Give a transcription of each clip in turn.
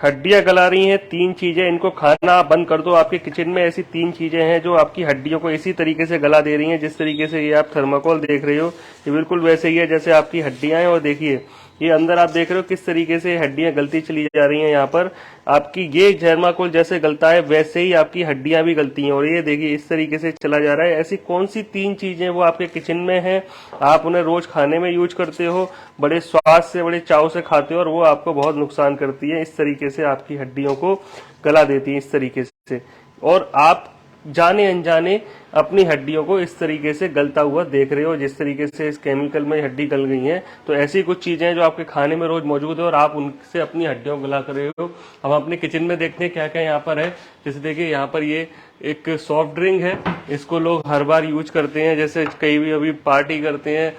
हड्डियां गला रही हैं, तीन चीजें, इनको खाना आप बंद कर दो। आपके किचन में ऐसी तीन चीजें हैं जो आपकी हड्डियों को इसी तरीके से गला दे रही हैं। जिस तरीके से ये आप थर्माकोल देख रहे हो, ये बिल्कुल वैसे ही है जैसे आपकी हड्डियां हैं। और देखिए ये अंदर आप देख रहे हो किस तरीके से हड्डियां गलती चली जा रही हैं। यहाँ पर आपकी ये थर्माकोल जैसे गलता है वैसे ही आपकी हड्डियां भी गलती हैं। और ये देखिए इस तरीके से चला जा रहा है। ऐसी कौन सी तीन चीजें वो आपके किचन में हैं, आप उन्हें रोज खाने में यूज करते हो, बड़े स्वाद से बड़े चाव से खाते हो, और वो आपको बहुत नुकसान करती है। इस तरीके से आपकी हड्डियों को गला देती है इस तरीके से। और आप जाने अनजाने अपनी हड्डियों को इस तरीके से गलता हुआ देख रहे हो। जिस तरीके से इस केमिकल में हड्डी गल गई है, तो ऐसी कुछ चीजें हैं जो आपके खाने में रोज मौजूद है और आप उनसे अपनी हड्डियों को गला कर रहे हो। हम अपने किचन में देखते हैं क्या क्या यहाँ पर है। जैसे देखिए यहाँ पर ये एक सॉफ्ट ड्रिंक है, इसको लोग हर बार यूज करते हैं। जैसे कई भी अभी पार्टी करते हैं,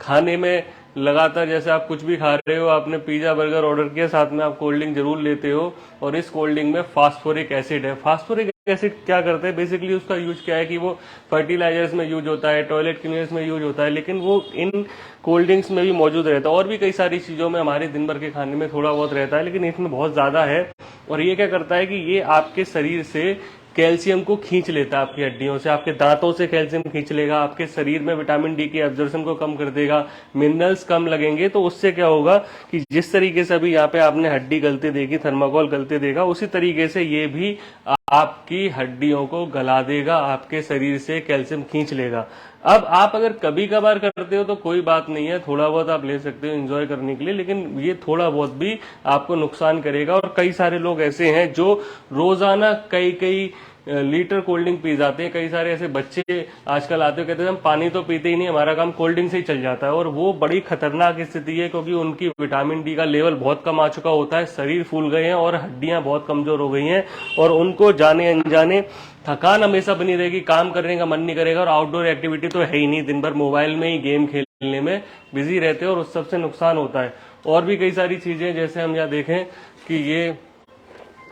खाने में लगातार जैसे आप कुछ भी खा रहे हो, आपने पिज्जा बर्गर ऑर्डर किया, साथ में आप कोल्ड ड्रिंक जरूर लेते हो। और इस कोल्ड ड्रिंक में फास्फोरिक एसिड है। फास्फोरिक एसिड क्या करते हैं, बेसिकली उसका यूज क्या है कि वो फर्टिलाइजर्स में यूज होता है, टॉयलेट क्लीनर्स में यूज होता है, लेकिन वो इन कोल्ड ड्रिंक्स में भी मौजूद रहता है। और भी कई सारी चीजों में हमारे दिन भर के खाने में थोड़ा बहुत रहता है, लेकिन इसमें बहुत ज्यादा है। और ये क्या करता है कि ये आपके शरीर से कैल्शियम को खींच लेता है, आपकी हड्डियों से, आपके दांतों से कैल्शियम खींच लेगा, आपके शरीर में विटामिन डी की एब्जॉर्प्शन को कम कर देगा, मिनरल्स कम लगेंगे। तो उससे क्या होगा कि जिस तरीके से अभी यहाँ पे आपने हड्डी गलते देखी, थर्माकोल गलते देखा, उसी तरीके से ये भी आपकी हड्डियों को गला देगा, आपके शरीर से कैल्शियम खींच लेगा। अब आप अगर कभी कभार करते हो तो कोई बात नहीं है, थोड़ा बहुत आप ले सकते हो एंजॉय करने के लिए, लेकिन ये थोड़ा बहुत भी आपको नुकसान करेगा। और कई सारे लोग ऐसे हैं जो रोजाना कई कई लीटर कोल्ड ड्रिंक पी जाते हैं। कई सारे ऐसे बच्चे आजकल आते हैं, कहते हैं हम पानी तो पीते ही नहीं, हमारा काम कोल्ड ड्रिंक से ही चल जाता है। और वो बड़ी खतरनाक स्थिति है, क्योंकि उनकी विटामिन डी का लेवल बहुत कम आ चुका होता है, शरीर फूल गए हैं और हड्डियां बहुत कमजोर हो गई हैं। और उनको जाने अनजाने थकान हमेशा बनी रहेगी, काम करने का मन नहीं करेगा। और आउटडोर एक्टिविटी तो है ही नहीं, दिन भर मोबाइल में ही गेम खेलने में बिजी रहते हैं और उस सबसे नुकसान होता है। और भी कई सारी चीजें, जैसे हम यहाँ देखें कि ये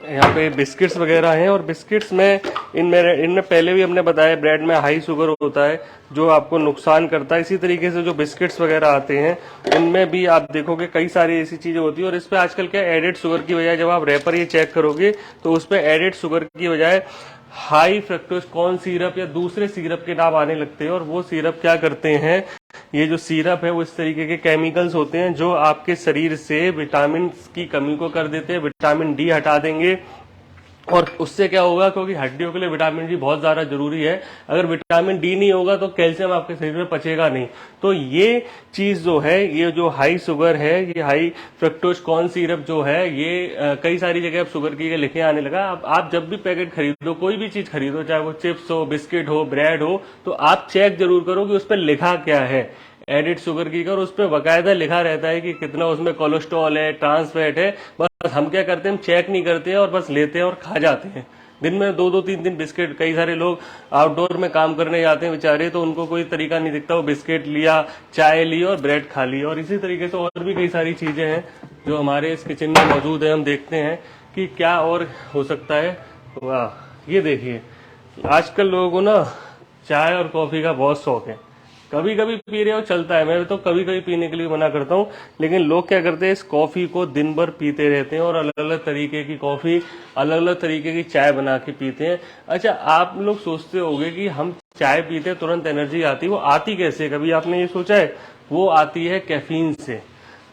यहाँ पे बिस्किट्स वगैरह हैं, और बिस्किट्स में इनमें पहले भी हमने बताया ब्रेड में हाई शुगर होता है जो आपको नुकसान करता है। इसी तरीके से जो बिस्किट्स वगैरह आते हैं उनमें भी आप देखोगे कई सारी ऐसी चीजें होती है। और इस पे आजकल क्या एडेड शुगर की बजाय, जब आप रैपर ये चेक करोगे तो उस पे एडेड शुगर की बजाय हाई फ्रक्टोज कॉर्न सिरप या दूसरे सिरप के नाम आने लगते हैं। और वो सिरप क्या करते हैं, ये जो सिरप है वो इस तरीके के केमिकल्स होते हैं जो आपके शरीर से विटामिन की कमी को कर देते हैं, विटामिन डी हटा देंगे। और उससे क्या होगा, क्योंकि हड्डियों के लिए विटामिन डी बहुत ज्यादा जरूरी है, अगर विटामिन डी नहीं होगा तो कैल्शियम आपके शरीर में पचेगा नहीं। तो ये चीज जो है, ये जो हाई शुगर है, ये हाई फ्रक्टोज कॉर्न सिरप जो है, ये कई सारी जगह अब शुगर की लिखे आने लगा। अब आप जब भी पैकेट खरीदो, कोई भी चीज खरीदो, चाहे वो चिप्स हो, बिस्किट हो, ब्रेड हो, तो आप चेक जरूर करो कि उस पर लिखा क्या है, एडिड शुगर की। और उस पर बाकायदा लिखा रहता है कि कितना उसमें कोलेस्ट्रॉल है, ट्रांस फैट है। बस हम क्या करते हैं, हम चेक नहीं करते हैं और बस लेते हैं और खा जाते हैं। दिन में 2-2 3 बिस्किट, कई सारे लोग आउटडोर में काम करने जाते हैं बेचारे, तो उनको कोई तरीका नहीं दिखता, वो बिस्किट लिया, चाय ली और ब्रेड खा ली। और इसी तरीके से और भी कई सारी चीजें हैं जो हमारे इस किचन में मौजूद है। हम देखते हैं कि क्या और हो सकता है। वाह, ये देखिए आजकल लोगों को ना चाय और कॉफी का बहुत शौक है। कभी कभी पी रहे हो चलता है, मैं तो कभी कभी पीने के लिए मना करता हूँ, लेकिन लोग क्या करते हैं, इस कॉफी को दिन भर पीते रहते हैं और अलग अलग तरीके की कॉफी, अलग अलग तरीके की चाय बना के पीते हैं। अच्छा, आप लोग सोचते होंगे कि हम चाय पीते तुरंत एनर्जी आती, वो आती कैसे, कभी आपने ये सोचा है? वो आती है कैफीन से।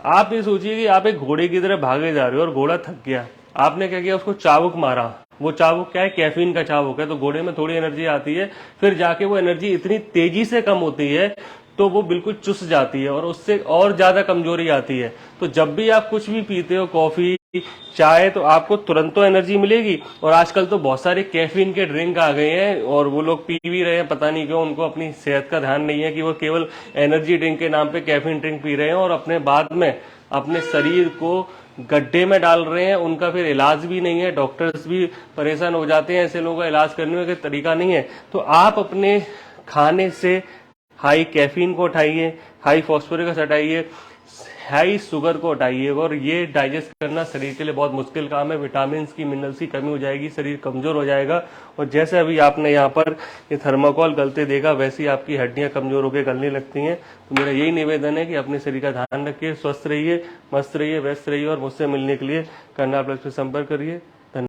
आप ये सोचिए कि आप एक घोड़े की तरह भागे जा रहे हो और घोड़ा थक गया, आपने क्या किया, उसको चाबुक मारा। वो चाबुक क्या है, कैफीन का चाबुक है, तो घोड़े में थोड़ी एनर्जी आती है, फिर जाके वो एनर्जी इतनी तेजी से कम होती है तो वो बिल्कुल चुस जाती है और उससे और ज्यादा कमजोरी आती है। तो जब भी आप कुछ भी पीते हो, कॉफी, चाय, तो आपको तुरंत तो एनर्जी मिलेगी। और आजकल तो बहुत सारे कैफीन के ड्रिंक आ गए हैं और वो लोग पी भी रहे हैं, पता नहीं क्यों, उनको अपनी सेहत का ध्यान नहीं है कि वो केवल एनर्जी ड्रिंक के नाम पे कैफीन ड्रिंक पी रहे हैं और अपने बाद में अपने शरीर को गड्ढे में डाल रहे हैं। उनका फिर इलाज भी नहीं है, डॉक्टर्स भी परेशान हो जाते हैं, ऐसे लोगों का इलाज करने में कोई तरीका नहीं है। तो आप अपने खाने से हाई कैफीन को हटाइए, हाई फॉस्फोरस हटाइए, हाई शुगर को हटाइएगा। और ये डाइजेस्ट करना शरीर के लिए बहुत मुश्किल काम है। विटामिन की, मिनरल्स की कमी हो जाएगी, शरीर कमजोर हो जाएगा। और जैसे अभी आपने यहाँ पर ये थर्माकोल गलते देखा, वैसे ही आपकी हड्डियां कमजोर होकर गलने लगती हैं। तो मेरा यही निवेदन है कि अपने शरीर का ध्यान रखिए, स्वस्थ रहिए, मस्त रहिए, व्यस्त रहिए। और मुझसे मिलने के लिए कर्नाल प्लस पे संपर्क करिए। धन्यवाद।